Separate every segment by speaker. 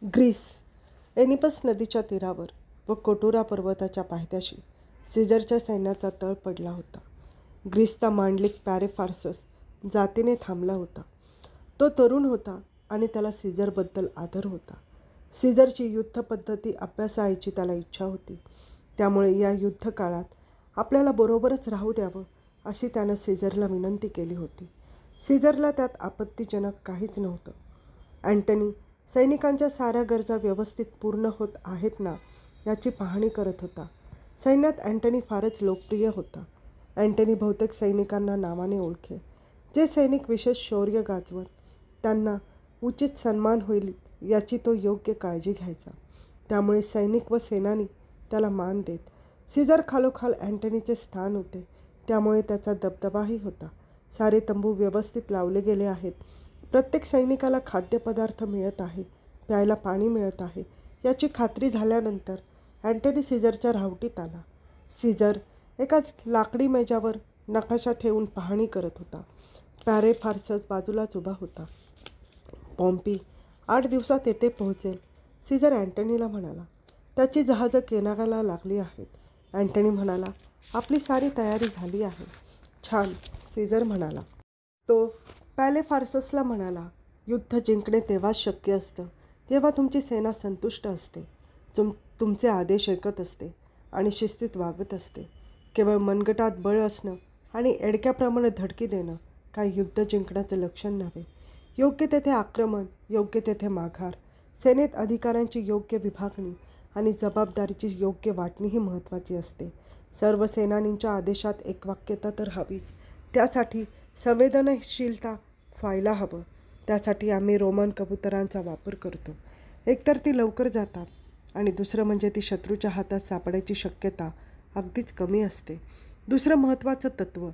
Speaker 1: Greece एनिपस नदीच्या तीरावर व कोटोरा पर्वताच्या पायथ्याशी सीझरच्या सैन्याचा तळ पडला होता. ग्रीसचा मांडलिक पॅरेफार्सस जातीने थांबला होता. तो तरुण होता आणि त्याला सीझरबद्दल आदर होता. सीझरची युद्धपद्धती अभ्यासायची त्याला इच्छा होती. त्यामुळे या युद्धकाळात आपल्याला बरोबरच राहू द्यावं अशी त्यानं सीझरला विनंती केली होती. सीझरला त्यात आपत्तीजनक काहीच नव्हतं. अँटनी सैनिकांच्या साऱ्या गरजा व्यवस्थित पूर्ण होत आहेत ना याची पाहणी करत होता. सैन्यात अँटनी फारच लोकप्रिय होता. अँटनी बहुतेक सैनिकांना नावाने ओळखे. जे सैनिक विशेष शौर्य गाजवत त्यांना उचित सन्मान होईल याची तो योग्य काळजी घ्यायचा. त्यामुळे सैनिक व सेनानी त्याला मान देत. सीझर खालोखाल अँटनीचे स्थान होते. त्यामुळे त्याचा दबदबाही होता. सारे तंबू व्यवस्थित लावले गेले आहेत. प्रत्येक सैनिकाला खाद्यपदार्थ मिळत आहे, प्यायला पाणी मिळत आहे याची खात्री झाल्यानंतर अँटनी सीझरच्या रावटीत आला. सीझर एका लाकडी मेजावर नकाशा ठेवून पाहणी करत होता. पॅरेफार्सस बाजूलाच उभा होता. पॉम्पी 8 दिवसात येथे पोहोचेल, सीझर अँटनीला म्हणाला. त्याची जहाजं केनागाला लागली आहेत. अँटनी म्हणाला, आपली सारी तयारी झाली आहे. छान, सीझर म्हणाला. तो पॅरेफार्ससला म्हणाला, युद्ध जिंकणे तेव्हाच शक्य असतं जेव्हा तुमची सेना संतुष्ट असते, तुमचे आदेश ऐकत असते आणि शिस्तीत वागत असते. केवळ मनगटात बळ असणं आणि एडक्याप्रमाणे धडकी देणं काही युद्ध जिंकण्याचं लक्षण नव्हे. योग्य तेथे आक्रमण, योग्य तेथे माघार, सेनेत अधिकारांची योग्य विभागणी आणि जबाबदारीची योग्य वाटणी ही महत्त्वाची असते. सर्व सेनानींच्या आदेशात एकवाक्यता तर हवीच. त्यासाठी संवेदनशीलता व्हायला हवं. त्यासाठी आम्ही रोमन कबुतरांचा वापर करतो. एकतर ती लवकर जातात आणि दुसरं म्हणजे ती शत्रूच्या हातात सापडायची शक्यता अगदीच कमी असते. दुसरं महत्त्वाचं तत्त्व,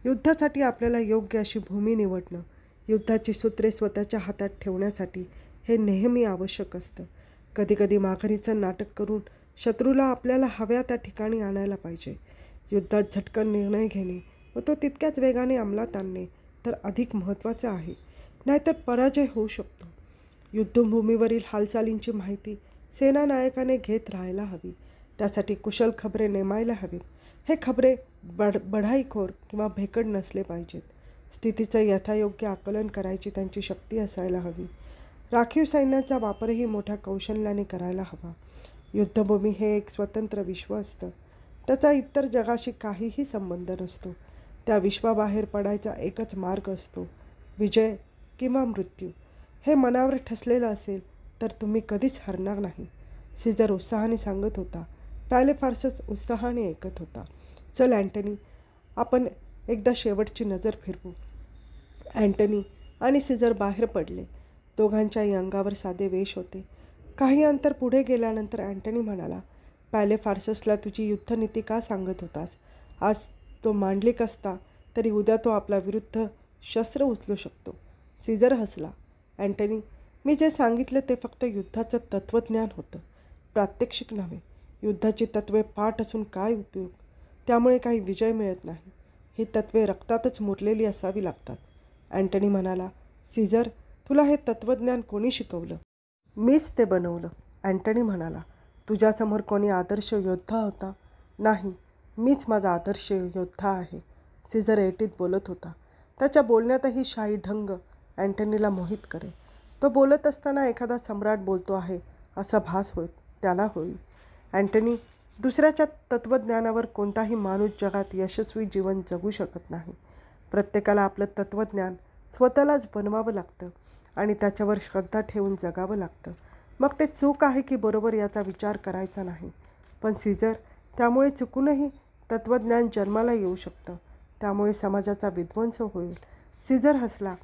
Speaker 1: युद्धासाठी आपल्याला योग्य अशी भूमी निवडणं. युद्धाची सूत्रे स्वतःच्या हातात ठेवण्यासाठी हे नेहमी आवश्यक असतं. कधीकधी माघारीचं नाटक करून शत्रूला आपल्याला हव्या त्या ठिकाणी आणायला पाहिजे. युद्धात झटकन निर्णय घेणे व तो तितक्याच वेगाने अंमलात आणणे तर अधिक महत्त्वाचं आहे. नाहीतर पराजय होऊ शकतो. युद्धभूमीवरील हालचालींची माहिती सेनानायकाने घेत राहायला हवी. त्यासाठी कुशल खबरे नेमायला हवीत. हे खबरे बढाईखोर किंवा भेकड नसले पाहिजेत. स्थितीचं यथायोग्य आकलन करायची त्यांची शक्ती असायला हवी. राखीव सैन्याचा वापरही मोठ्या कौशल्याने करायला हवा. युद्धभूमी हे एक स्वतंत्र विश्व असतं. त्याचा इतर जगाशी काहीही संबंध नसतो. त्या विश्वाबाहेर पडायचा एकच मार्ग असतो, विजय किंवा मृत्यू. हे मनावर ठसलेलं असेल तर तुम्ही कधीच हरणार नाही, सीझर उत्साहाने सांगत होता. पॅरेफार्सस उत्साहाने ऐकत होता. चल अँटनी, आपण एकदा शेवटची नजर फिरवू. अँटनी आणि सीझर बाहेर पडले. दोघांच्याही अंगावर साधे वेश होते. काही अंतर पुढे गेल्यानंतर अँटनी म्हणाला, पॅरेफार्ससला तुझी युद्धनीती का सांगत होतास? आज तो मांडलिक असता तरी उद्या तो आपल्या विरुद्ध शस्त्र उचलू शकतो. सीझर हसला. अँटनी, मी जे सांगितलं ते फक्त युद्धाचं तत्त्वज्ञान होतं, प्रात्यक्षिक नव्हे. युद्धाची तत्त्वे पाठ असून काय उपयोग? त्यामुळे काही विजय मिळत नाही. ही तत्त्वे रक्तातच मुरलेली असावी लागतात. अँटनी म्हणाला, सीझर, तुला हे तत्त्वज्ञान कोणी शिकवलं? मीच ते बनवलं, अँटनी म्हणाला. तुझ्यासमोर कोणी आदर्श योद्धा होता? नाही, मीच माझा आदर्श योद्धा आहे, सीझर एटीत बोलत होता. त्याच्या बोलण्यातही शाही ढंग अँटनीला मोहित करे. तो बोलत असताना एखादा सम्राट बोलतो आहे असा भास त्याला होईल. अँटनी, दुसऱ्याच्या तत्त्वज्ञानावर कोणताही माणूस जगात यशस्वी जीवन जगू शकत नाही. प्रत्येकाला आपलं तत्त्वज्ञान स्वतःलाच बनवावं लागतं आणि त्याच्यावर श्रद्धा ठेवून जगावं लागतं. मग ते चूक आहे की बरोबर याचा विचार करायचा नाही. पण सीझर, त्यामुळे चुकूनही तत्त्वज्ञान जन्माला येऊ शकतं. त्यामुळे समाजाचा विध्वंस होईल. सीझर हसला.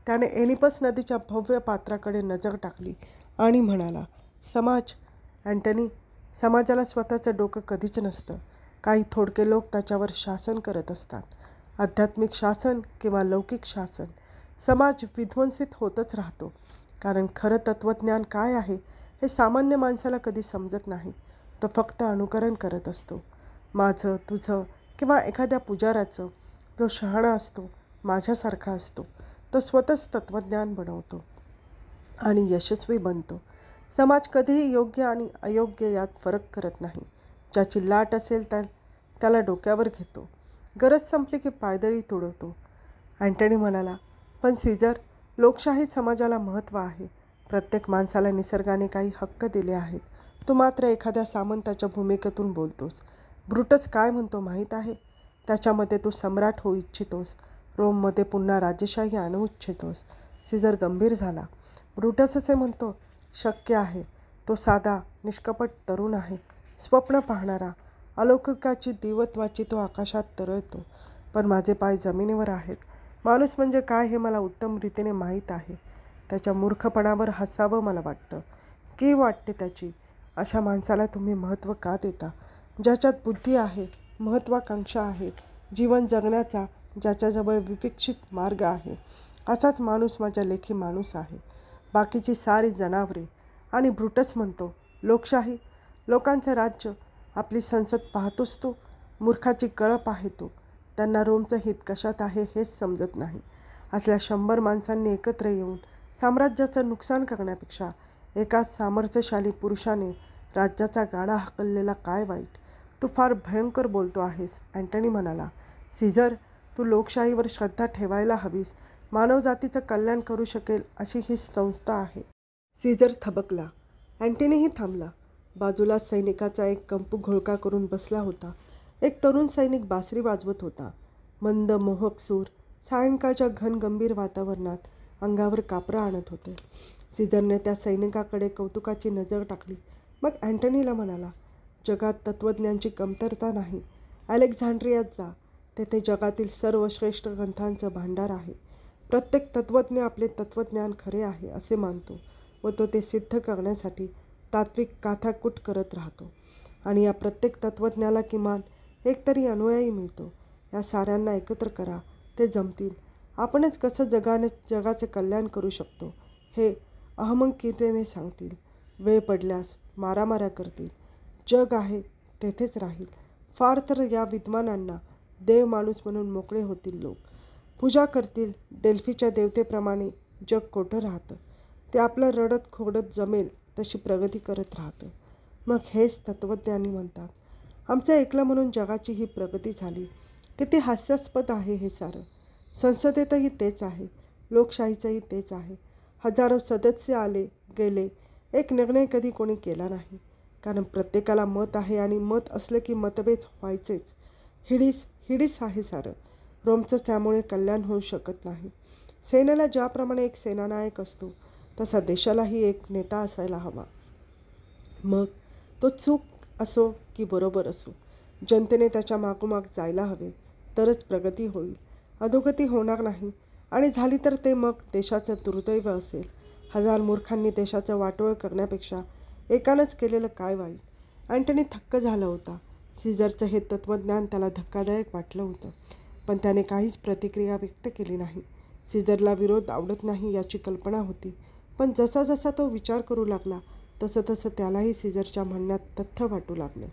Speaker 1: त्याने एनिपस नदीच्या भव्य पात्राकडे नजर टाकली आणि म्हणाला, समाज? अँटनी, समाजाला स्वतःचं डोकं कधीच नसतं. काही थोडके लोक त्याच्यावर शासन करत असतात. आध्यात्मिक शासन किंवा लौकिक शासन. समाज विध्वंसित होतच राहतो. कारण खरं तत्त्वज्ञान काय आहे हे सामान्य माणसाला कधी समजत नाही. तो फक्त अनुकरण करत असतो, माझं, तुझं किंवा एखाद्या पुजाऱ्याचं. जो शहाणा असतो, माझ्यासारखा असतो, तो स्वतःच तत्त्वज्ञान बनवतो आणि यशस्वी बनतो. समाज कधीही योग्य आणि अयोग्य यात फरक करत नाही. ज्याची लाट असेल त्याला डोक्यावर घेतो, गरज संपली की पायदळी तुडवतो. अँटनी म्हणाला, पण सीझर, लोकशाही समाजाला महत्त्व आहे. प्रत्येक माणसाला निसर्गाने काही हक्क दिले आहेत. तू मात्र एखाद्या सामंताच्या भूमिकेतून बोलतोस. ब्रुटस काय म्हणतो माहीत आहे? त्याच्यामध्ये तू सम्राट होऊ इच्छितोस. रोममध्ये पुन्हा राजेशाही आणू इच्छितोस. सीझर गंभीर झाला. ब्रुटस असे म्हणतो? शक्य आहे. तो साधा, निष्कपट तरुण आहे. स्वप्न पाहणारा. अलौकिकाची दिवत्वाची तो आकाशात तरळतो. पण माझे पाय जमिनीवर आहेत. माणूस म्हणजे काय हे मला उत्तम रीतीने माहीत आहे. त्याच्या मूर्खपणावर हसावं मला वाटतं. की वाटते त्याची? अशा माणसाला तुम्ही महत्त्व का देता? ज्याच्यात बुद्धी आहे, महत्त्वाकांक्षा आहे, जीवन जगण्याचा ज्याच्याजवळ विविक्षित मार्ग आहे, असाच माणूस माझ्या लेखी माणूस आहे. बाकीची सारी जनावरे. आणि ब्रुटस म्हणतो, लोकशाही, लोकांचं राज्य, आपली संसद पाहतोस तू? मूर्खाची कळप आहे तो. त्यांना रोमचं हित कशात आहे हेच समजत नाही. असल्या 100 माणसांनी एकत्र येऊन साम्राज्याचं नुकसान करण्यापेक्षा एका सामर्थ्यशाली पुरुषाने राज्याचा गाडा हाकललेला काय वाईट? तू फार भयंकर बोलतो आहेस, अँटनी म्हणाला. सीझर, तू लोकशाहीवर श्रद्धा ठेवायला हवीस. मानवजातीचं कल्याण करू शकेल अशी ही संस्था आहे. सीझर थबकला. अँटनीही थांबला. बाजूला सैनिकाचा एक कंपू घोळका करून बसला होता. एक तरुण सैनिक बासरी वाजवत होता. मंद मोहक सूर सायंकाळच्या घनगंभीर वातावरणात अंगावर कापरं आणत होते. सीझरने त्या सैनिकाकडे कौतुकाची नजर टाकली. मग अँटनीला म्हणाला, जगात तत्त्वज्ञांची कमतरता नाही. अलेक्झांड्रियात जा. तेथे जगातील सर्वश्रेष्ठ ग्रंथांचं भांडार आहे. प्रत्येक तत्त्वज्ञ आपले तत्त्वज्ञान खरे आहे असे मानतो व तो ते सिद्ध करण्यासाठी तात्विक काथाकूट करत राहतो. आणि या प्रत्येक तत्त्वज्ञाला किमान एक तरी अनुयायी मिळतो. या साऱ्यांना एकत्र करा, ते जमतील. आपणच कसं जगाचे कल्याण करू शकतो हे अहमंकितेने सांगतील. वेळ पडल्यास मारामाऱ्या करतील. जग आहे तेथेच राहील. फार तर या विद्वानांना देव माणूस म्हणून मोकळे होतील लोक. पूजा करतील. डेल्फीच्या देवतेप्रमाणे जग कोठं राहतं. ते आपलं रडत खोडत जमेल तशी प्रगती करत राहतं. मग हेच तत्त्वज्ञानी म्हणतात. आमचं ऐकलं म्हणून जगाची ही प्रगती झाली. किती हास्यास्पद आहे हे सारं. संसदेतही तेच आहे. लोकशाहीचंही तेच आहे. हजारो सदस्य आले गेले. एक निर्णय कधी कोणी केला नाही. कारण प्रत्येकाला मत आहे आणि मत असलं की मतभेद व्हायचेच. हिडीस आहे सारं. रोमचं त्यामुळे कल्याण होऊ शकत नाही. सेनेला ज्याप्रमाणे एक सेनानायक असतो तसा देशालाही एक नेता असायला हवा. मग तो चूक असो की बरोबर असो, जनतेने त्याच्या मागोमाग जायला हवे. तरच प्रगती होईल. अधोगती होणार नाही. आणि झाली तर ते मग देशाचं दुर्दैव असेल. 1000 मूर्खांनी देशाचं वाटोळं करण्यापेक्षा एकानंच केलेलं काय वाईट? अँटनी थक्क झाला होता. सीझरचं हे तत्त्वज्ञान त्याला धक्कादायक वाटलं होतं. पण त्याने काहीच प्रतिक्रिया व्यक्त केली नाही. सीझरला विरोध आवडत नाही याची कल्पना होती. पण जसा जसा तो विचार करू लागला तसं तसं त्यालाही सीझरच्या म्हणण्यात तथ्य वाटू लागलं.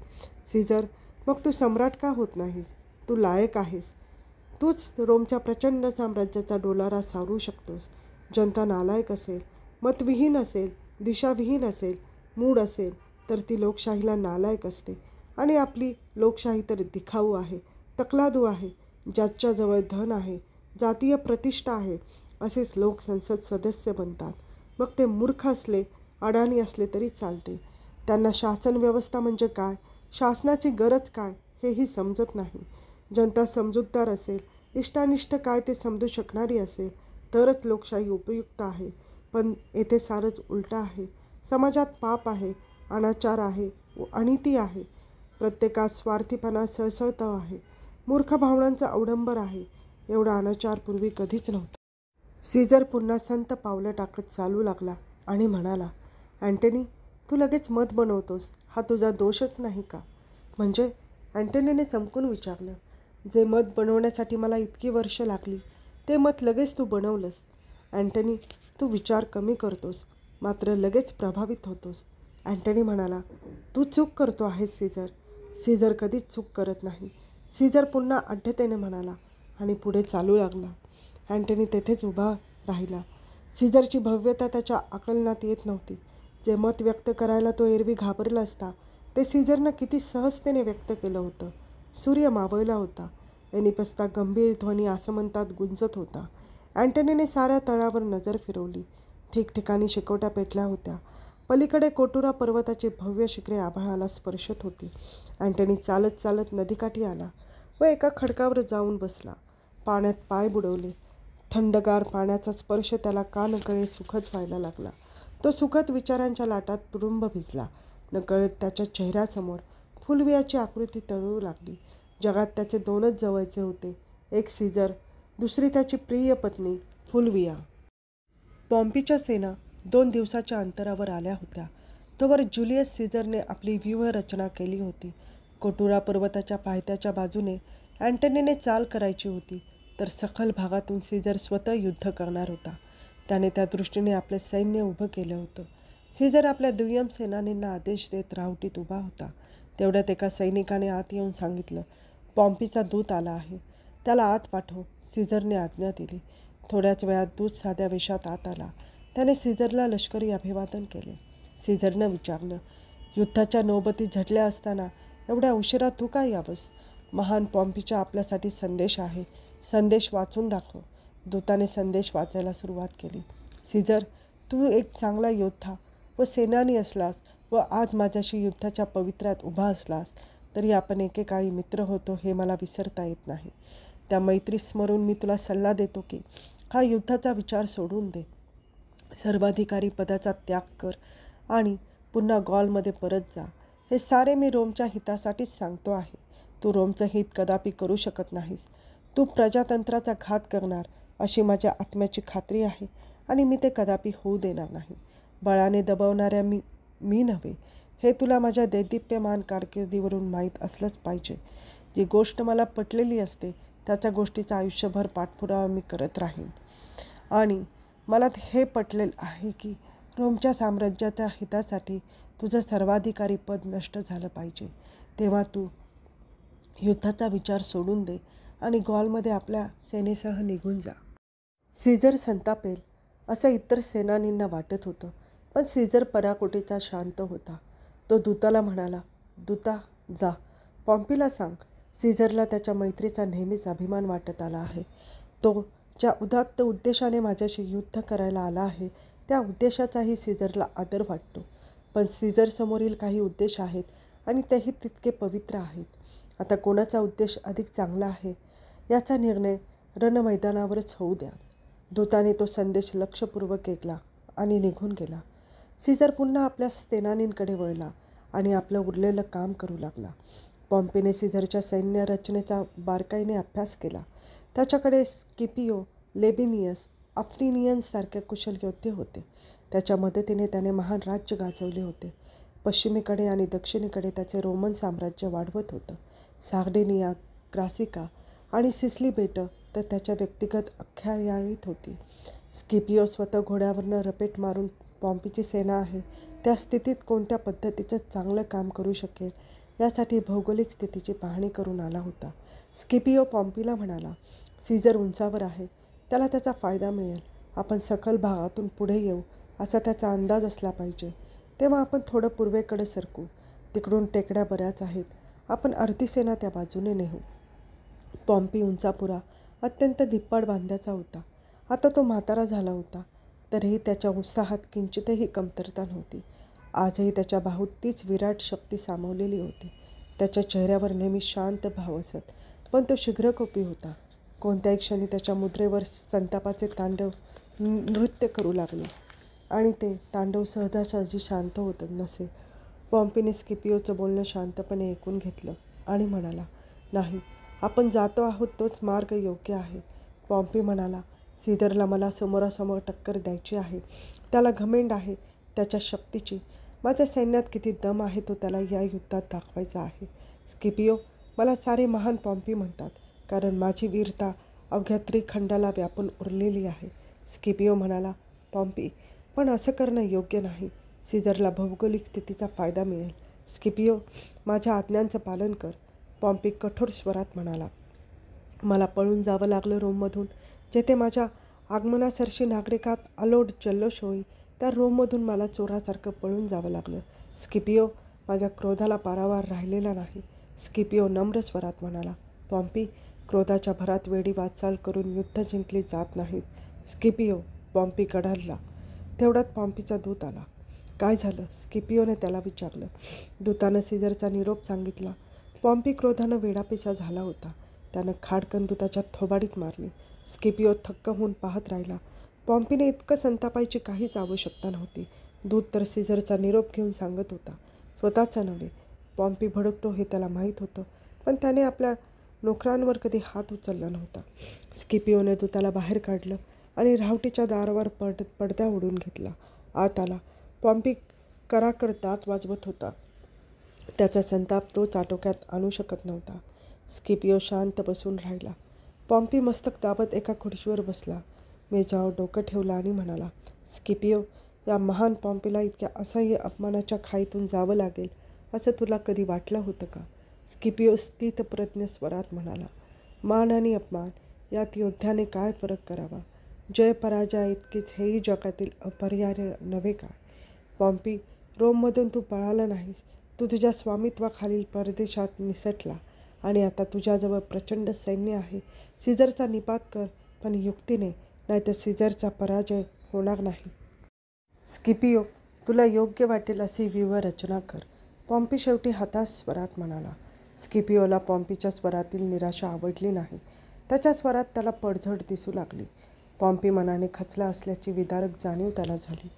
Speaker 1: सीझर, मग तू सम्राट का होत नाहीस? तू लायक आहेस. तूच रोमच्या प्रचंड साम्राज्याचा डोलारा सावरू शकतोस. जनता नालायक असेल, मतविहीन असेल, दिशाविहीन असेल, मूढ असेल तर ती लोकशाहीला नालायक असते. आणि आपली लोकशाही तर दिखाऊ आहे, तकलादू आहे. ज्याच्याजवळ धन आहे, जातीय प्रतिष्ठा आहे असेच लोक संसद सदस्य बनतात. मग ते मूर्ख असले, अडाणी असले तरी चालते. त्यांना शासन व्यवस्था म्हणजे काय, शासनाची गरज काय हेही समजत नाही. जनता समजूतदार असेल, इष्टानिष्ट काय ते समजू शकणारी असेल तरच लोकशाही उपयुक्त आहे. पण येथे सारंच उलटं आहे. समाजात पाप आहे, अनाचार आहे, अनिती आहे. प्रत्येकात स्वार्थीपणा सळसळतो आहे. मूर्ख भावनांचा अवडंबर आहे. एवढा अनाचार पूर्वी कधीच नव्हता. सीझर पुन्हा संत पावलं टाकत चालू लागला आणि म्हणाला, अँटनी, तू लगेच मत बनवतोस. हा तुझा दोषच नाही का? म्हणजे? अँटनीने चमकून विचारलं. जे मत बनवण्यासाठी मला इतकी वर्ष लागली ते मत लगेच तू बनवलंस. अँटनी, तू विचार कमी करतोस, मात्र लगेच प्रभावित होतोस. अँटनी म्हणाला, तू चूक करतो आहेस सीझर. सीझर कधीच चूक करत नाही. सीझर पुन्हा आढ्यतेने म्हणाला आणि पुढे चालू लागला. अँटनी तेथेच उभा राहिला. सीझरची भव्यता त्याच्या आकलनात येत नव्हती. जे मत व्यक्त करायला तो एरवी घाबरला असता ते सीझरनं किती सहजतेने व्यक्त केलं होतं. सूर्य मावळला होता. एनिपसचा गंभीर ध्वनी आसमंतात गुंजत होता. अँटनीने साऱ्या तळावर नजर फिरवली. ठिकठिकाणी शिकोट्या पेटल्या होत्या. पलीकडे कोटुरा पर्वताची भव्य शिखरे आभाळाला स्पर्शत होती. अँटनी चालत चालत नदीकाठी आला व एका खडकावर जाऊन बसला. पाण्यात पाय बुडवले. थंडगार पाण्याचा स्पर्श त्याला कानकळे सुखद व्हायला लागला. तो सुखद विचारांच्या लाटात तुडुंब भिजला. नकळत त्याच्या चेहऱ्यासमोर फुलवियाची आकृती तरळू लागली. जगात त्याचे दोनच जवळचे होते, एक सीझर, दुसरी त्याची प्रिय पत्नी फुलविया. पॉम्पीच्या सेना 2 दिवसाच्या अंतरावर आल्या होत्या. तोवर ज्युलियस सीझरने आपली व्यूहरचना केली होती. कोटुरा पर्वताच्या पायथ्याच्या बाजूने अँटनीने चाल करायची होती, तर सखल भागातून सीझर स्वतः युद्ध करणार होता. त्याने त्या दृष्टीने आपले सैन्य उभं केलं होतं. सीझर आपल्या दुय्यम सेनानींना आदेश देत रावटीत उभा होता. तेवढ्यात एका सैनिकाने आत येऊन सांगितलं, पॉम्पीचा दूत आला आहे, त्याला आत पाठव. सीझरने आज्ञा दिली. थोड्याच वेळात दूत साध्या वेशात आत आला. त्याने सीझरला लष्करी अभिवादन केले. सीझरनं विचारलं, युद्धाच्या नौबती झटल्या असताना एवढ्या उशिरा तू का यावंस? महान पॉम्पीचा आपल्यासाठी संदेश आहे, संदेश वाचून दाखव. दूताने संदेश वाचायला सुरुवात केली. सीझर, तू एक चांगला योद्धा व सेनानी असलास व आज माझ्याशी युद्धाच्या पवित्र्यात उभा असलास तरी आपण एकेकाळी मित्र होतो हे मला विसरता येत नाही. त्या मैत्री स्मरून मी तुला सल्ला देतो की हा युद्धाचा विचार सोडून दे. सर्वाधिकारी पदाचा त्याग कर आणि पुन्हा गॉलमध्ये परत जा. हे सारे मी रोमच्या हितासाठीच सांगतो आहे. तू रोमचं हित कदापि करू शकत नाहीस. तू प्रजातंत्राचा घात करणार अशी माझ्या आत्म्याची खात्री आहे आणि मी ते कदापि होऊ देणार नाही. बळाने दबवणाऱ्या मी नव्हे, हे तुला माझ्या दैदिप्यमान कारकिर्दीवरून माहीत असलंच पाहिजे. जी गोष्ट मला पटलेली असते त्याच्या गोष्टीचा आयुष्यभर पाठपुरावा मी करत राहीन. आणि मला हे पटलेलं आहे की रोमच्या साम्राज्याच्या हितासाठी तुझं सर्वाधिकारी पद नष्ट झालं पाहिजे. तेव्हा तू युद्धाचा विचार सोडून दे आणि गॉलमध्ये आपल्या सेनेसह निघून जा. सीझर संतापेल असं इतर सेनानींना वाटत होतं, पण सीझर पराकोटीचा शांत होता. तो दूताला म्हणाला, दूता जा, पॉम्पीला सांग. सीझरला त्याच्या मैत्रीचा नेहमीच अभिमान वाटत आला आहे. तो ज्या उदात्त उद्देशाने माझ्याशी युद्ध करायला आला आहे त्या उद्देशाचाही सीझरला आदर वाटतो. पण सीझरसमोरील काही उद्देश आहेत आणि तेही तितके पवित्र आहेत. आता कोणाचा उद्देश अधिक चांगला आहे याचा निर्णय रणमैदानावरच होऊ द्या. दूताने तो संदेश लक्षपूर्वक ऐकला आणि निघून गेला. सीझर पुन्हा आपल्या सेनानींकडे वळला आणि आपलं उरलेलं काम करू लागला. पॉम्पीने सीझरच्या सैन्य रचनेचा बारकाईने अभ्यास केला. त्याच्याकडे स्किपिओ, लेबिनियस, अफ्रिनियन्ससारखे कुशल योद्धे होते. त्याच्या मदतीने त्याने महान राज्य गाजवले होते. पश्चिमेकडे आणि दक्षिणेकडे त्याचे रोमन साम्राज्य वाढवत होतं. सार्डिनिया, ग्रासिका आणि सिसिली बेटं तर त्याच्या व्यक्तिगत अखत्यारीत होती. स्किपिओ स्वतः घोड्यावरनं रपेट मारून पॉम्पीची सेना आहे त्या स्थितीत कोणत्या पद्धतीचं चांगलं काम करू शकेल यासाठी भौगोलिक स्थितीची पाहणी करून आला होता. स्किपिओ पॉम्पीला म्हणाला, सीझर उंचावर आहे, त्याला त्याचा फायदा मिळेल. आपण सखल भागातून पुढे येऊ असा त्याचा अंदाज असला पाहिजे. तेव्हा आपण थोडं पूर्वेकडे सरकू. तिकडून टेकड्या बऱ्याच आहेत. आपण अर्धी सेना त्या बाजूने नेऊ. पॉम्पी उंचापुरा अत्यंत धिप्पाड बांध्याचा होता. आता तो म्हातारा झाला होता, तरीही त्याच्या उत्साहात किंचितही कमतरता नव्हती. आजही त्याच्या बाहूत तीच विराट शक्ती सामावलेली होती. त्याच्या चेहऱ्यावर नेहमी शांत भाव असत, पण तो शीघ्रकोपी होता. कोणत्याही क्षणी त्याच्या मुद्रेवर संतापाचे तांडव नृत्य करू लागले आणि ते तांडव सहजासहजी शांत होत नसे. पॉम्पीने स्किपिओचं बोलणं शांतपणे ऐकून घेतलं आणि म्हणाला, नाही, आपण जातो आहोत तोच मार्ग योग्य आहे. पॉम्पी म्हणाला, सीझरला मला समोरासमोर टक्कर द्यायची आहे. त्याला घमेंड आहे त्याच्या शक्तीची. माझ्या सैन्यात किती दम आहे तो त्याला या युद्धात दाखवायचा आहे. स्किपिओ, मला सारे महान पॉम्पी म्हणतात, कारण माझी वीरता अवघ्या त्रिखंडाला व्यापून उरलेली आहे. स्किपिओ म्हणाला, पॉम्पी, पण असं करणं योग्य नाही. सीझरला भौगोलिक स्थितीचा फायदा मिळेल. स्किपिओ, माझ्या आज्ञांचं पालन कर. पॉम्पी कठोर स्वरात म्हणाला, मला पळून जावं लागलं रोममधून, जेथे माझ्या आगमनासरशी नागरिकात अलोट जल्लोष होई, त्या रोममधून मला चोरासारखं पळून जावं लागलं. स्किपिओ, माझ्या क्रोधाला पारावार राहिलेला नाही. स्किपिओ नम्र स्वरात म्हणाला. पॉम्पी, क्रोधाच्या भरात वेडी वाटचाल करून युद्ध जिंकली जात नाहीत. स्किपिओ, पॉम्पी कडाडला. तेवढ्यात पॉम्पीचा दूत आला. काय झालं? स्किपिओने त्याला विचारलं. दूतानं सीझरचा निरोप सांगितला. पॉम्पी क्रोधानं वेडापिसा झाला होता. त्यानं खाडकन दूताच्या थोबाडीत मारली. स्किपिओ थक्क होऊन पाहत राहिला. पॉम्पीने इतकं संतापायची काहीच आवश्यकता नव्हती. दूत तर सीझरचा निरोप घेऊन सांगत होता, स्वतःचा नव्हे. पॉम्पी भडकतो हे त्याला माहीत होतं, पण त्याने आपल्या नोकरांवर कधी हात उचलला नव्हता. स्किपिओने दूताला बाहेर काढलं आणि रावटीच्या दारावर पडद्या ओढून घेतला. आत आला. पॉम्पी कराकर दात वाजवत होता. त्याचा संताप तोच आटोक्यात आणू शकत नव्हता. स्किपिओ शांत बसून राहिला. पॉम्पी मस्तक दाबत एका खुर्चीवर बसला. मेजावर डोकं ठेवलं आणि म्हणाला, स्किपिओ, या महान पॉम्पीला इतक्या असह्य अपमानाच्या खाईतून जावं लागेल असं तुला कधी वाटलं होतं का? स्किपिओ स्थितप्रज्ञ स्वरात म्हणाला, मान आणि अपमान यात योद्ध्याने काय फरक करावा? जय पराजय इतकेच हेही जगातील अपरिहार्य नव्हे काय? पॉम्पी, रोममधून तू पळाला नाहीस. तू तुझ्या स्वामित्वाखालील परदेशात निसटला आणि आता तुझ्याजवळ प्रचंड सैन्य आहे. सीझरचा निपात कर, पण युक्तीने, नाहीतर सीझरचा पराजय होणार नाही. स्किपिओ, तुला योग्य वाटेल अशी व्यूहरचना कर. पॉम्पी शेवटी हताश स्वरात म्हणाला. स्किपिओला पॉम्पीच्या स्वरातील निराशा आवडली नाही. त्याच्या स्वरात त्याला पडझड दिसू लागली. पॉम्पी मनाने खचला असल्याची विदारक जाणीव त्याला झाली.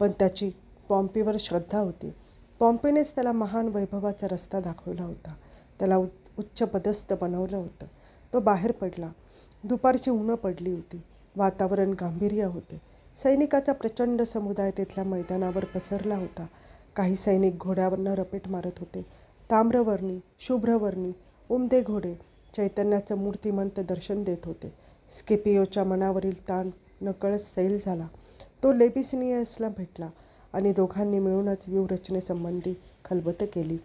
Speaker 1: पण त्याची पॉम्पीवर श्रद्धा होती. पॉम्पीनेच त्याला महान वैभवाचा रस्ता दाखवला होता. त्याला उच्चपदस्थ बनवलं होतं. तो बाहेर पडला. दुपारची ऊनं पडली होती. वातावरण गांभीर्य होते. सैनिकाचा प्रचंड समुदाय तिथल्या मैदानावर पसरला होता. काही सैनिक घोड्यावरनं रपेट मारत होते. ताम्रवर्णी, शुभ्रवर्णी, उमदे घोडे चैतन्याचं मूर्तिमंत दर्शन देत होते. स्किपिओच्या मनावरील ताण नकळत सैल झाला. तो लेबिसिनियसला भेटला आणि दोघांनी मिळूनच व्यूहरचनेसंबंधी खलबत केली.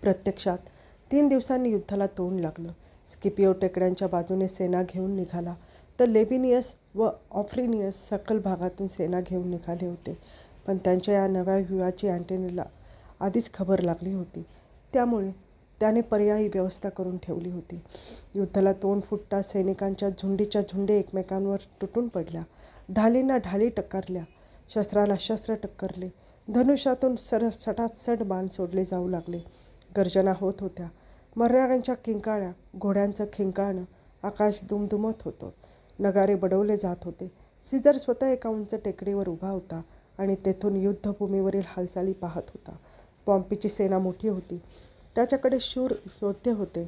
Speaker 1: प्रत्यक्षात 3 दिवसांनी युद्धाला तोंड लागलं. स्किपिओ टेकड्यांच्या बाजूने सेना घेऊन निघाला, तर लेबिनियस व ऑफ्रिनियस सखल भागातून सेना घेऊन निघाले होते. पण त्यांच्या या नव्या व्यूहाची अँटनीला आधीच खबर लागली होती. त्यामुळे त्याने पर्यायी व्यवस्था करून ठेवली होती. युद्धाला तोंड फुटताच सैनिकांच्या झुंडीच्या झुंडे एकमेकांवर तुटून पडल्या. ढालींना ढाली टक्करल्या. शस्त्राला शस्त्र टक्करले. धनुष्यातून सटासट बाण सोडले जाऊ लागले. गर्जना होत होत्या. मर्यागांच्या किंकाळ्या, घोड्यांचं खिंकाळणं, आकाश दुमदुमत होतं. नगारे बडवले जात होते. सीझर स्वतः एका उंच टेकडीवर उभा होता आणि तेथून युद्धभूमीवरील हालचाली पाहत होता. पॉम्पीची सेना मोठी होती. त्याच्याकडे शूर योद्धे होते,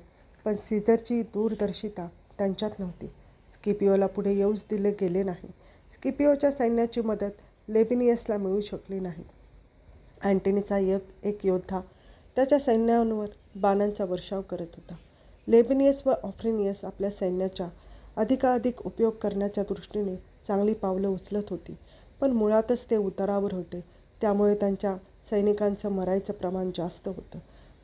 Speaker 1: पण सीझरची दूरदर्शिता त्यांच्यात नव्हती. स्किपिओला पुढे येऊच दिले गेले नाही. स्किपिओच्या सैन्याची मदत लेबिनियसला मिळू शकली नाही. अँटनीचा एक योद्धा त्याच्या सैन्यावर बाणांचा वर्षाव करत होता. लेबिनियस व ऑफ्रिनियस आपल्या सैन्याचा अधिकाधिक उपयोग करण्याच्या दृष्टीने चांगली पावलं उचलत होती, पण मुळातच ते उतारावर होते. त्यामुळे त्यांच्या सैनिकांचं मरायचं प्रमाण जास्त होतं.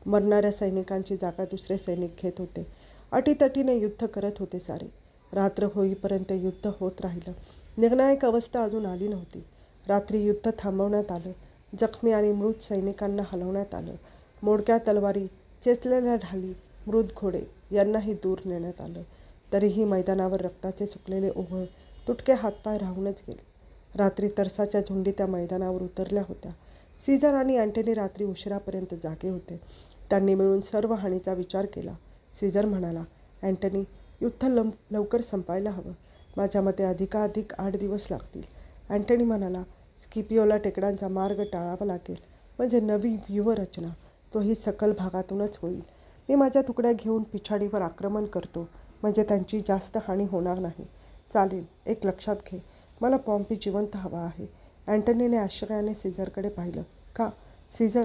Speaker 1: मरणाऱ्या सैनिकांची जागा दुसरे सैनिक घेत होते. अटीतटीने युद्ध करत होते सारे. रात्र होईपर्यंत युद्ध होत राहिलं. निर्णायक अवस्था अजून आली नव्हती. रात्री युद्ध थांबवण्यात आलं. जखमी आणि मृत सैनिकांना हलवण्यात आलं. मोडक्या तलवारी, चेचलेल्या ढाली, मृत घोडे यांनाही दूर नेण्यात आलं. तरीही मैदानावर रक्ताचे सुकलेले ओघळ, तुटके हातपाय राहूनच गेले. रात्री तरसाच्या झुंडी त्या मैदानावर उतरल्या होत्या. सीझर आणि अँटनी रात्री उशिरापर्यंत जागे होते. त्यांनी मिळून सर्व हानीचा विचार केला. सीझर म्हणाला, अँटनी, युद्ध लवकर संपायला हवं. माझ्या मते अधिकाधिक 8 दिवस लागतील. अँटनी म्हणाला, स्किपिओला टेकड्यांचा मार्ग टाळावा लागेल. म्हणजे नवी व्यूहरचना, तोही सखल भागातूनच होईल. मी माझ्या तुकड्या घेऊन पिछाडीवर आक्रमण करतो, म्हणजे त्यांची जास्त हानी होणार नाही. चालेल, एक लक्षात घे, मला पॉम्पी जिवंत हवा आहे. अँटनीने आश्चर्याने सीझरकडे पाहिलं. का? सीझर,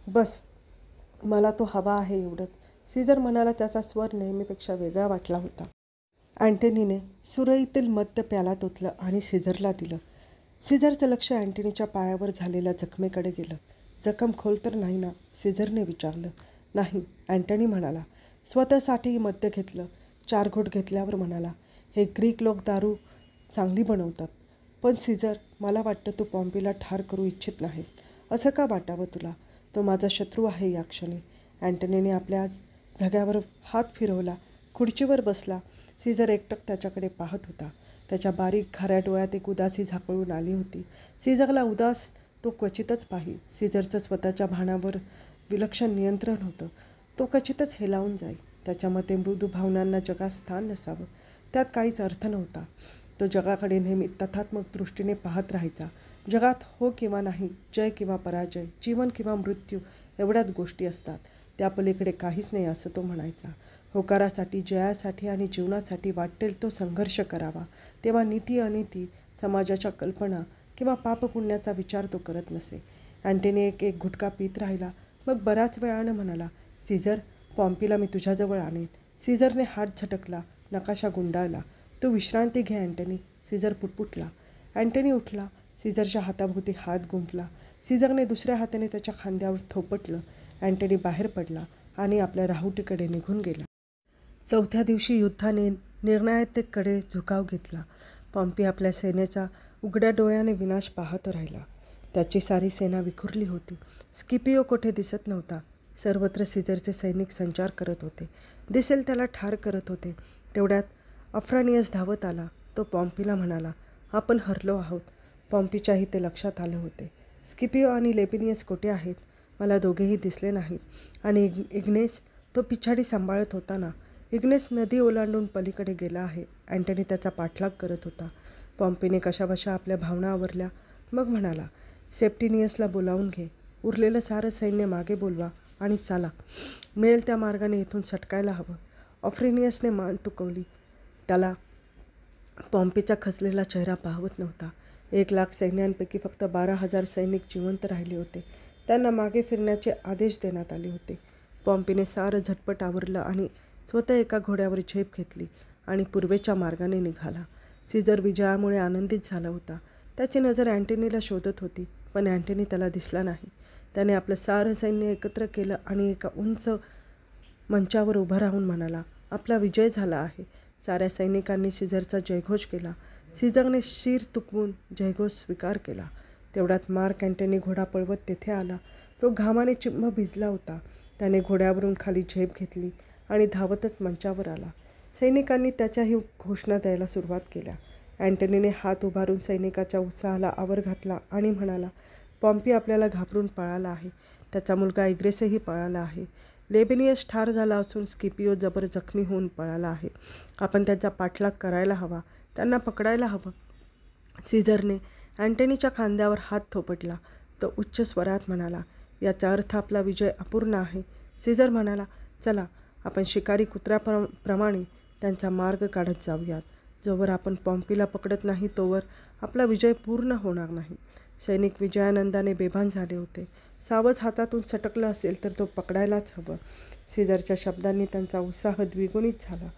Speaker 1: बस, मला तो हवा आहे एवढंच. सीझर म्हणाला. त्याचा स्वर नेहमीपेक्षा वेगळा वाटला होता. अँटनीने सुरईतील मद्य प्यालात ओतलं आणि सीझरला दिलं. सीझरचं लक्ष अँटनीच्या पायावर झालेल्या जखमेकडे गेलं. जखम खोल तर नाही ना? सीझरने विचारलं. नाही, अँटनी म्हणाला. स्वतःसाठीही मद्य घेतलं. 4 घोट घेतल्यावर म्हणाला, हे ग्रीक लोक दारू चांगली बनवतात, पण सीझर, मला वाटतं तू पॉम्पीला ठार करू इच्छित नाहीस. असं का वाटावं तुला? तो माझा शत्रू आहे या क्षणी. अँटनीने आपल्या झग्यावर हात फिरवला, खुर्चीवर बसला. सीझर एकटक त्याच्याकडे पाहत होता. त्याच्या बारीक खाऱ्या डोळ्यात एक उदासी झाकळून आली होती. सीझरला उदास तो क्वचितच पाही. सीझरचं स्वतःच्या भावनांवर विलक्षण नियंत्रण होतं. तो क्वचितच हेलावून जाई. त्याच्या मते मृदू भावनांना जगात स्थान नसावं. त्यात काहीच अर्थ नव्हता. तो जगाकडे नेहमी तथात्मक दृष्टीने पाहत राहायचा. जगात हो किंवा नाही, जय किंवा पराजय, जीवन किंवा मृत्यू एवढ्याच गोष्टी असतात. त्या पलीकडे काहीच नाही असं तो म्हणायचा. होकारासाठी, जयासाठी आणि जीवनासाठी वाटेल तो संघर्ष करावा. तेव्हा नीती अनिती, समाजाच्या कल्पना किंवा पापपुण्याचा विचार तो करत नसे. अँटनी एक एक घुटका पीत राहिला. मग बऱ्याच वेळानं म्हणाला, सीझर, पॉम्पीला मी तुझ्याजवळ आणेन. सीझरने हात झटकला, नकाशा गुंडाळला. तू विश्रांती घे अँटनी. सीझर पुटपुटला. अँटनी उठला. सीझरच्या हाताभोवती हात गुंफला. सीझरने दुसऱ्या हाताने त्याच्या खांद्यावर थोपटलं. अँटनी बाहेर पडला आणि आपल्या राहुटीकडे निघून गेला. चौथ्या दिवशी युद्धाने निर्णायकतेकडे झुकाव घेतला. पॉम्पी आपल्या सेनेचा उघड्या डोळ्याने विनाश पाहत राहिला. त्याची सारी सेना विखुरली होती. स्किपिओ कोठे दिसत नव्हता. सर्वत्र सीझरचे सैनिक संचार करत होते. दिसेल त्याला ठार करत होते. तेवढ्यात अफ्रानियस धावत आला. तो पॉम्पीला म्हणाला, आपण हरलो आहोत. पॉम्पीच्याही ते लक्षात आले होते. स्किपिओ आणि लेबिनियस कोठे आहेत? मला दोघेही दिसले नाहीत. आणि इग्नेस? तो पिछाडी सांभाळत होता ना? इग्नेस नदी ओलांडून पलीकडे गेला आहे. अँटनी त्याचा पाठलाग करत होता. पॉम्पीने कशाबशा आपल्या भावना आवरल्या. मग म्हणाला, सेप्टिनियसला बोलावून घे. उरलेलं सारं सैन्य मागे बोलवा आणि चाला. मिळेल त्या मार्गाने इथून सटकायला हवं. ऑफ्रिनियसने मान तुकवली. त्याला पॉम्पीचा खचलेला चेहरा पाहवत नव्हता. 1,00,000 सैन्यांपैकी फक्त 12,000 सैनिक जिवंत राहिले होते. त्यांना मागे फिरण्याचे आदेश देण्यात आले होते. पॉम्पीने सारं झटपट आवरलं आणि स्वतः एका घोड्यावर झेप घेतली आणि पूर्वेच्या मार्गाने निघाला. सीझर विजयामुळे आनंदित झाला होता. त्याची नजर अँटनीला शोधत होती, पण अँटनी त्याला दिसला नाही. त्याने आपलं सारं सैन्य एकत्र केलं आणि एका उंच मंचावर उभं राहून म्हणाला, आपला विजय झाला आहे. साऱ्या सैनिकांनी सीझरचा जयघोष केला. सीझरने शिर तुकवून जयघोष स्वीकार केला. तेवढ्यात मार्क अँटनी घोडा पळवत तेथे आला. तो घामाने चिंब भिजला होता. त्याने घोड्यावरून खाली झेप घेतली आणि धावतच मंचावर आला. सैनिकांनी त्याच्याही घोषणा द्यायला सुरुवात केल्या. अँटनीने हात उभारून सैनिकाच्या उत्साहाला आवर घातला आणि म्हणाला, पॉम्पी आपल्याला घाबरून पळाला आहे. त्याचा मुलगा इग्नेसही पळाला आहे. लेबिनियस ठार झाला असून स्किपिओ जबर जखमी होऊन पळाला आहे. आपण त्याचा पाठलाग करायला हवा. त्यांना पकडायला हवं. सीझरने अँटनीच्या खांद्यावर हात थोपटला. तो उच्च स्वरात म्हणाला, याचा अर्थ आपला विजय अपूर्ण आहे. सीझर म्हणाला, चला आपण शिकारी कुत्र्याप्रमाणे त्यांचा मार्ग काढत जाऊयात. जोवर आपण पॉम्पीला पकडत नाही तोवर आपला विजय पूर्ण होणार नाही. सैनिक विजयानंदाने बेभान झाले होते. सावज हातातून सटकलं असेल तर तो पकडायलाच हवं. सीझरच्या शब्दांनी त्यांचा उत्साह द्विगुणित झाला.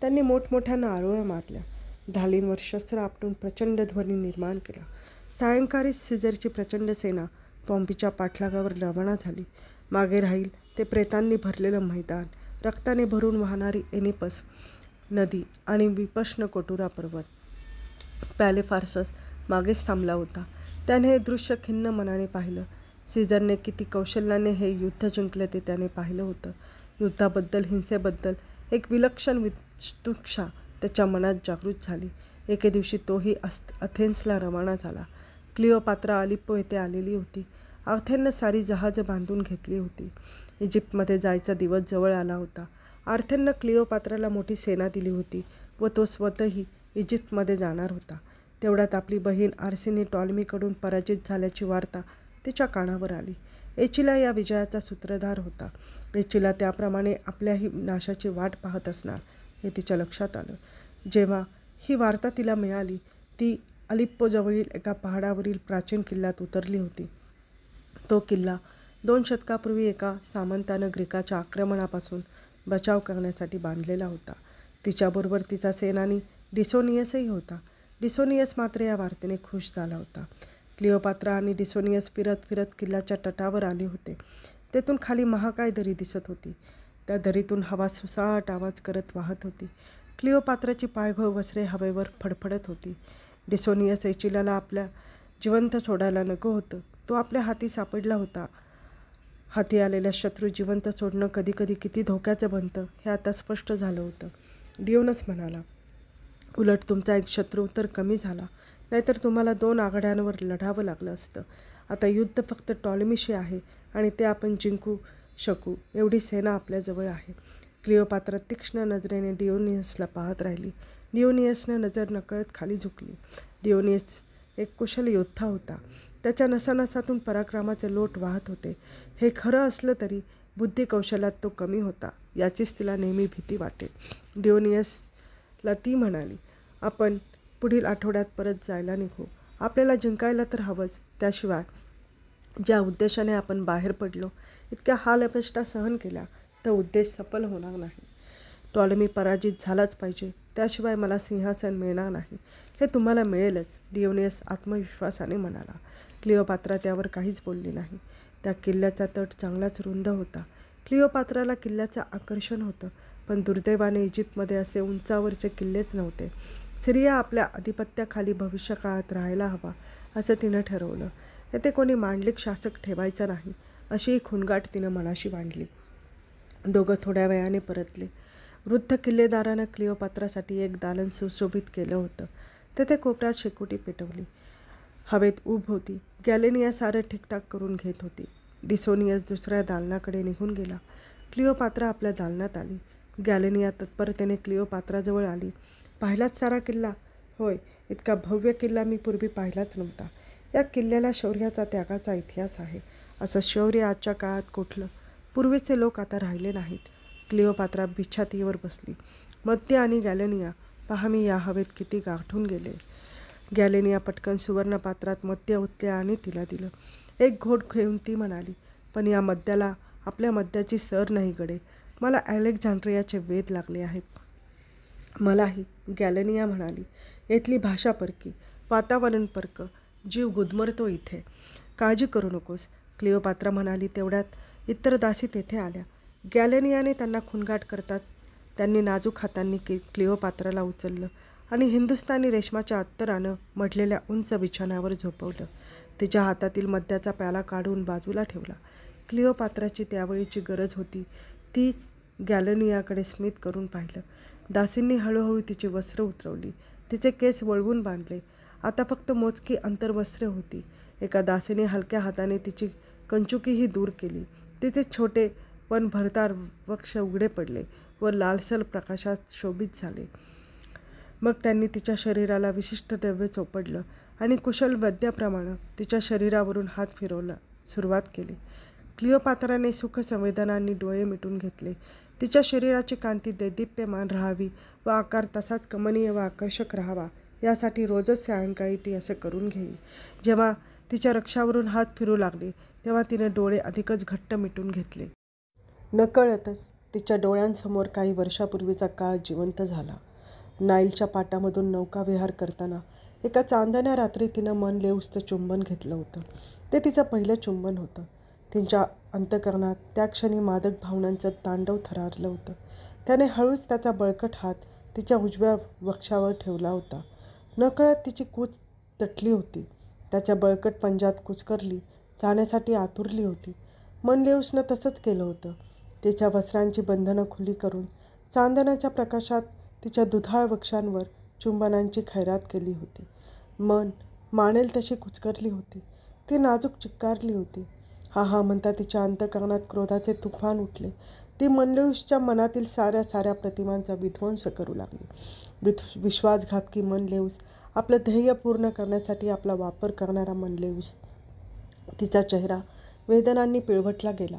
Speaker 1: त्यांनी मोठमोठ्यानं आरोळ्या मारल्या. ढालींवर शस्त्र आपटून प्रचंड ध्वनी निर्माण केला. सायंकाळी सीझरची प्रचंड सेना पॉम्पीच्या पाठलागावर रवाना झाली. मागे राहील ते प्रेतांनी भरलेलं मैदान, रक्ताने भरून वाहणारी एनिपस नदी आणि विपश्न कोटुरा पर्वत. पॅलेफार्सस मागेच थांबला होता. त्याने हे दृश्य खिन्न मनाने पाहिलं. सीझरने किती कौशल्याने हे युद्ध जिंकले ते त्याने पाहिलं होतं. युद्धाबद्दल, हिंसेबद्दल एक विलक्षण वितृष्णा त्याच्या मनात जागृत झाली. एके दिवशी तोही अथेन्सला रवाना झाला. क्लिओपात्रा अलिप्पो येथे आलेली होती. आर्थरने सारी जहाजं बांधून घेतली होती. इजिप्तमध्ये जायचा दिवस जवळ आला होता. आर्थरने क्लिओपात्राला मोठी सेना दिली होती व तो स्वतःही इजिप्तमध्ये जाणार होता. तेवढ्यात आपली बहीण आर्सिनी टॉलमीकडून पराजित झाल्याची वार्ता तिच्या कानावर आली. एचिला या विजयाचा सूत्रधार होता. एचिला त्याप्रमाणे आपल्याही नाशाची वाट पाहत असणार हे तिच्या लक्षात आलं. जेव्हा ही वार्ता तिला मिळाली, ती अलिप्पोजवळील एका पहाडावरील प्राचीन किल्ल्यात उतरली होती. तो किल्ला 2 शतकापूर्वी एका सामंतानं ग्रीकाच्या आक्रमणापासून बचाव करण्यासाठी बांधलेला होता. तिच्याबरोबर तिचा सेनानी डिसोनियसही होता. डिसोनियस मात्र या वार्तेने खुश झाला होता. क्लिओपात्रा आणि डिसोनियस फिरत फिरत किल्ल्याच्या तटावर आले होते. तेथून खाली महाकाय दरी दिसत होती. त्या दरीतून हवा सुसाट आवाज करत वाहत होती. क्लिओपात्राची पायघोळ वस्त्रे हवेवर फडफडत होती. डिसोनियस एचिलाला आपल्या जिवंत सोडायला नको होतं. तो आपल्या हाती सापडला होता. हाती आलेल्या शत्रू जिवंत सोडणं कधीकधी किती धोक्याचं बनतं हे आता स्पष्ट झालं होतं. डियोनस म्हणाला, उलट तुमचा एक शत्रू तर कमी झाला, नाहीतर तुम्हाला 2 आघाड्यांवर लढावं लागलं असतं. आता युद्ध फक्त टॉलेमीशी आहे आणि ते आपण जिंकू शकू एवढी सेना आपल्याजवळ आहे. क्लिओपात्रा तीक्ष्ण नजरेने डियोनियसला पाहत राहिली. डियोनियसने नजर नकळत खाली झुकली. डियोनियस एक कुशल योद्धा होता. त्याच्या नसानसातून पराक्रमाचे लोट वाहत होते. हे खरं असलं तरी बुद्धिकौशल्यात तो कमी होता याचीच तिला नेहमी भीती वाटे. डियोनियसला ती म्हणाली, आपण पुढील आठवड्यात परत जायला निघू. आपल्याला जिंकायला तर हवंच. त्याशिवाय ज्या उद्देशाने आपण बाहेर पडलो, इतक्या हालअपेष्टा सहन केल्या, तर उद्देश सफल होणार नाही. टॉलेमी पराजित झालाच पाहिजे, त्याशिवाय मला सिंहासन मिळणार नाही. हे तुम्हाला मिळेलच, डियोनियस आत्मविश्वासाने म्हणाला. क्लिओपात्रा त्यावर काहीच बोलली नाही. त्या किल्ल्याचा तट चांगलाच रुंद होता. क्लिओपात्राला किल्ल्याचं आकर्षण होतं, पण दुर्दैवाने इजिप्तमध्ये असे उंचावरचे किल्लेच नव्हते. सिरिया आपल्या आधिपत्याखाली भविष्यकाळात राहायला हवा असं तिनं ठरवलं. येथे कोणी मांडलिक शासक ठेवायचा नाही अशी ही खुणगाठ तिनं मनाशी मांडली. दोघं थोड्या वेळाने परतले. वृद्ध किल्लेदारानं क्लिओपात्रासाठी एक दालन सुशोभित केलं होतं. तेथे कोपऱ्यात शेकोटी पेटवली. हवेत ऊब होती. गॅलेनिया सारं ठीकठाक करून घेत होती. डिसोनियस दुसऱ्या दालनाकडे निघून गेला. क्लिओपात्रा आपल्या दालनात आली. गॅलेनिया तत्परतेने क्लिओपात्राजवळ आली. पाहिलाच सारा किल्ला? होय, इतका भव्य किल्ला मी पूर्वी पाहिलाच नव्हता. या किल्ल्याला शौर्याचा, त्यागाचा इतिहास आहे. असं शौर्य आजच्या काळात कुठलं? पूर्वीचे लोक आता राहिले नाहीत. क्लिओपात्रा बिछातीवर बसली. मद्य आणि गॅलेनिया, पहा मी या हवेत किती गाठून गेले. गॅलेनिया पटकन सुवर्णपात्रात मद्य ओतले आणि तिला दिलं. एक घोट घेऊन ती म्हणाली, पण या मद्याला आपल्या मद्याची सर नाही गडे. मला अलेक्झांड्रियाचे वेध लागले आहेत. मलाही, गॅलेनिया म्हणाली. येथली भाषा परकी, वातावरण परकं, जीव गुदमरतो इथे. काळजी करू नकोस, क्लिओपात्रा म्हणाली. तेवढ्यात इतर दासी तेथे आल्या. गॅलेनियाने त्यांना खुणगाठ करतात त्यांनी नाजूक हातांनी क्लिओपात्राला उचललं आणि हिंदुस्थानी रेशमाच्या अत्तरानं मढलेल्या उंच बिछाण्यावर झोपवलं. तिच्या हातातील मद्याचा प्याला काढून बाजूला ठेवला. क्लिओपात्राची त्यावेळीची गरज होती तीच. गॅलेनियाकडे स्मित करून पाहिलं. दासींनी हळूहळू तिची वस्त्र उतरवली. तिचे केस वळवून बांधले. आता फक्त मोजकी अंतर्वस्त्रे होती. एका दासीने हलक्या हाताने तिची कंचुकीही दूर केली. तिचे छोटे पण भरदार वक्ष उघडे पडले व लालसर प्रकाशात शोभित झाले. मग त्यांनी तिच्या शरीराला विशिष्ट द्रव्य चोपडलं आणि कुशल वैद्याप्रमाणे तिच्या शरीरावरून हात फिरवला सुरुवात केली. क्लिओपात्राने सुखसंवेदनांनी डोळे मिटून घेतले. तिच्या शरीराची कांती दैदिप्यमान राहावी व आकार तसाच कमनीय व आकर्षक राहावा यासाठी रोजच सायंकाळी ती असे करून घेई. जेव्हा तिच्या रक्षावरून हात फिरू लागले तेव्हा तिने डोळे अधिकच घट्ट मिटून घेतले. नकळतच तिच्या डोळ्यांसमोर काही वर्षापूर्वीचा काळ जिवंत झाला. नाईलच्या पाटामधून नौकाविहार करताना एका चांदण्या रात्री तिनं मनलेऊसचं चुंबन घेतलं होतं. ते तिचं पहिलं चुंबन होतं. तिच्या अंतःकरणात त्या क्षणी मादक भावनांचं तांडव थरारलं होतं. त्याने हळूच त्याचा बळकट हात तिच्या उजव्या वक्षावर ठेवला होता. नकळत तिची कूच तटली होती. त्याच्या बळकट पंजात कुचकरली जाण्यासाठी आतुरली होती. मनलेऊसनं तसंच केलं होतं. तिच्या वस्त्रांची बंधनं खुली करून चांदण्याच्या प्रकाशात तिच्या दुधाळ वक्षांवर चुंबनांची खैरात केली होती. मन मानेल तशी कुचकरली होती. ती नाजूक चिक्कारली होती. हा हा म्हणता तिच्या अंतःकरणात क्रोधाचे तुफान उठले. ती मनलेऊसच्या मनातील साऱ्या प्रतिमांचा विध्वंस करू लागली. विश्वासघातकी मनलेऊस, आपलं ध्येय पूर्ण करण्यासाठी आपला वापर करणारा मनलेऊस. तिचा चेहरा वेदनांनी पिळवटला गेला.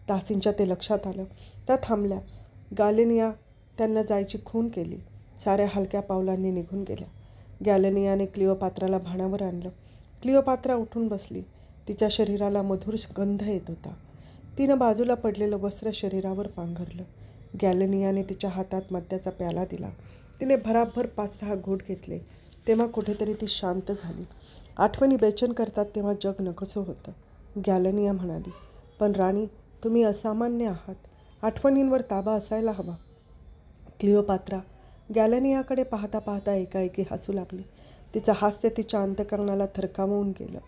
Speaker 1: दासींच्या ते लक्षात आलं. त्या थांबल्या. गॅलेनिया त्यांना जायची खूण केली. साऱ्या हलक्या पावलांनी निघून गेल्या. गॅलेनियाने क्लिओपात्राला भानावर आणलं. क्लिओपात्रा उठून बसली. तिच्या शरीराला मधुर गंध येत होता. तिनं बाजूला पडलेलं वस्त्र शरीरावर पांघरलं. गॅलेनियाने तिच्या हातात मद्याचा प्याला दिला. तिने भराभर 5-6 घोट घेतले. तेव्हा कुठेतरी ती शांत झाली. आठवणी बेचैन करतात तेव्हा जग नकोसं होतं, गॅलेनिया म्हणाली. पण राणी, तुम्ही असामान्य आहात. आठवणींवर ताबा असायला हवा. क्लिओपात्रा गॅलेनियाकडे पाहता पाहता एकाएकी हसू लागली. तिचं हास्य तिच्या अंतःकरणाला थरकावून गेलं.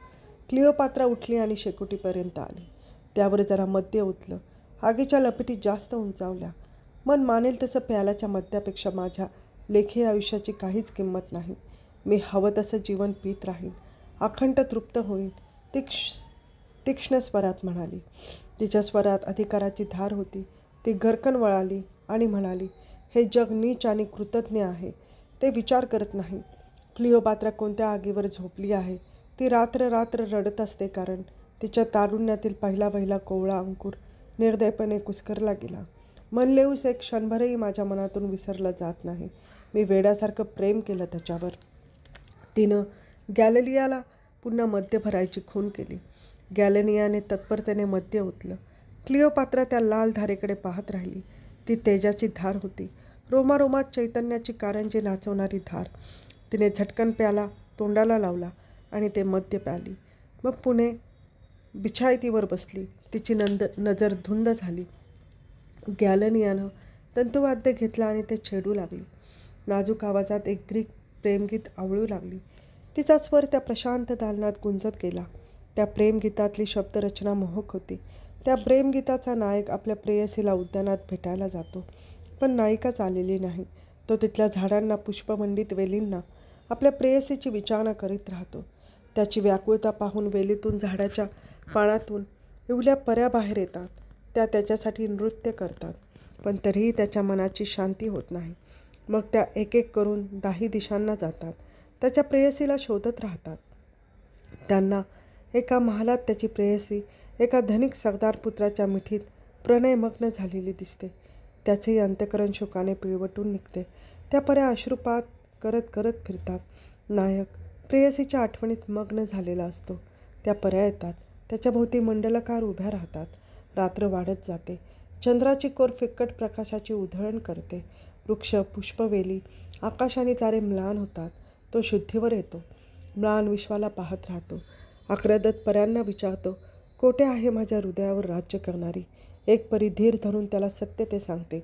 Speaker 1: क्लिओपात्रा उठली आणि शेकोटीपर्यंत आली. त्यावर जरा मद्य ओतलं. आगीच्या लपेटी जास्त उंचावल्या. मन मानेल तसं प्याल्याच्या मद्यापेक्षा माझ्या लेखी आयुष्याची काहीच किंमत नाही. मी हवं तसं जीवन पीत राहीन, अखंड तृप्त होईन, तीक्ष्ण स्वरात म्हणाली. तिच्या स्वरात अधिकाराची धार होती. ती घरकन वळाली आणि म्हणाली, हे जग नीच आणि कृतज्ञ आहे. ते विचार करत नाही. क्लिओपात्रा कोणत्या आगीवर झोपली आहे. ती रात्र रात्र रडत असते, कारण तिच्या तारुण्यातील पहिला कोवळा अंकुर निर्दयपणे कुस्करला गेला. मनलेऊस एक क्षणभरही माझ्या मनातून विसरलं जात नाही. मी वेड्यासारखं प्रेम केलं त्याच्यावर. तिनं गॅलिलियाला पुन्हा मद्य भरायची खूण केली. गॅलिलियाने तत्परतेने मद्य ओतलं. क्लिओपात्रा त्या लाल धारेकडे पाहत राहिली. ती तेजाची धार होती, रोमारोमात चैतन्याची कारंजी नाचवणारी धार. तिने झटकन प्याला तोंडाला लावला आणि ते मद्य प्याली. मग पुणे बिछायतीवर बसली. तिची नजर धुंद झाली. गॅलिलियानं तंतुवाद्य घेतलं आणि ते छेडू लागली. नाजूक आवाजात एक ग्रीक प्रेमगीत आवळू लागली. तिचा स्वर त्या प्रशांत दालनात गुंजत गेला. त्या प्रेमगीतातली शब्दरचना मोहक होती. त्या प्रेमगीताचा नायक आपल्या प्रेयसीला उद्यानात भेटायला जातो, पण नायिकाच आलेली नाही. तो तिथल्या झाडांना, पुष्पमंडित वेलींना आपल्या प्रेयसीची विचारणा करीत राहतो. त्याची व्याकुळता पाहून वेलीतून, झाडाच्या पानातून इवल्या पऱ्या बाहेर येतात. त्या त्याच्यासाठी नृत्य करतात, पण तरीही त्याच्या मनाची शांती होत नाही. मग त्या एक एक करून 10 दिशांना जातात. त्याच्या प्रेयसीला शोधत राहतात. त्यांना एका महालात त्याची प्रेयसी एका धनिक सरदार पुत्राच्या मिठीत प्रणयमग्न झालेली दिसते. त्याचेही अंतःकरण शोकाने पिळवटून निघते. त्या पऱ्या अश्रुपात करत करत फिरतात. नायक प्रेयसीच्या आठवणीत मग्न झालेला असतो. त्या पऱ्या येतात. त्याच्याभोवती मंडलकार उभ्या राहतात. रात्र वाढत जाते. चंद्राची कोर फिक्कट प्रकाशाची उधळण करते. वृक्ष, पुष्पवेली, आकाश आणि तारे म्लान होतात. तो शुद्धीवर येतो. म्लान विश्वाला पाहत राहतो. आक्रदत पऱ्यांना विचारतो, कोठे आहे माझ्या हृदयावर राज्य करणारी? एक परी धीर धरून त्याला सत्य ते सांगते.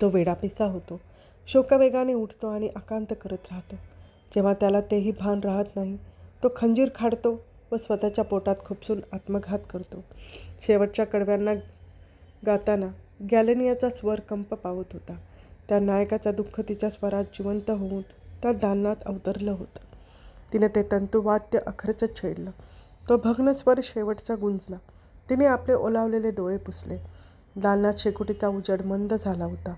Speaker 1: तो वेडापिसा होतो. शोकवेगाने उठतो आणि आकांत करत राहतो. जेव्हा त्याला तेही भान राहत नाही, तो खंजीर काढतो व स्वतःच्या पोटात खुपसून आत्मघात करतो. शेवटच्या कडव्यांना गाताना गॅलिलियाचा स्वर कंप पावत होता. त्या नायकाचं दुःख तिच्या स्वरात जिवंत होऊन त्या दालनात अवतरलं होतं. तिने ते तंतुवाद्य अखरच छेडलं. तो भग्न स्वर शेवटचा गुंजला. तिने आपले ओलावलेले डोळे पुसले. दालनात शेकोटीचा उजेड मंद झाला होता.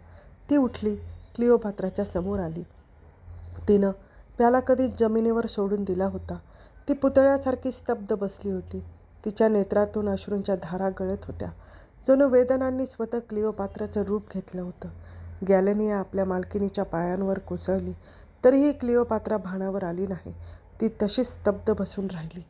Speaker 1: ती उठली. क्लिओपात्राच्या समोर आली. तिनं प्याला कधीच जमिनीवर सोडून दिला होता. ती पुतळ्यासारखी स्तब्ध बसली होती. तिच्या नेत्रातून अश्रूंच्या धारा गळत होत्या. जणू वेदनांनी स्वतः क्लिओपात्राचं रूप घेतलं होतं. गॅलिलिया आपल्या मालकिनीच्या पायांवर कोसळली, तरीही क्लिओपात्रा भानावर आली नाही. ती तशीच स्तब्ध बसून राहिली.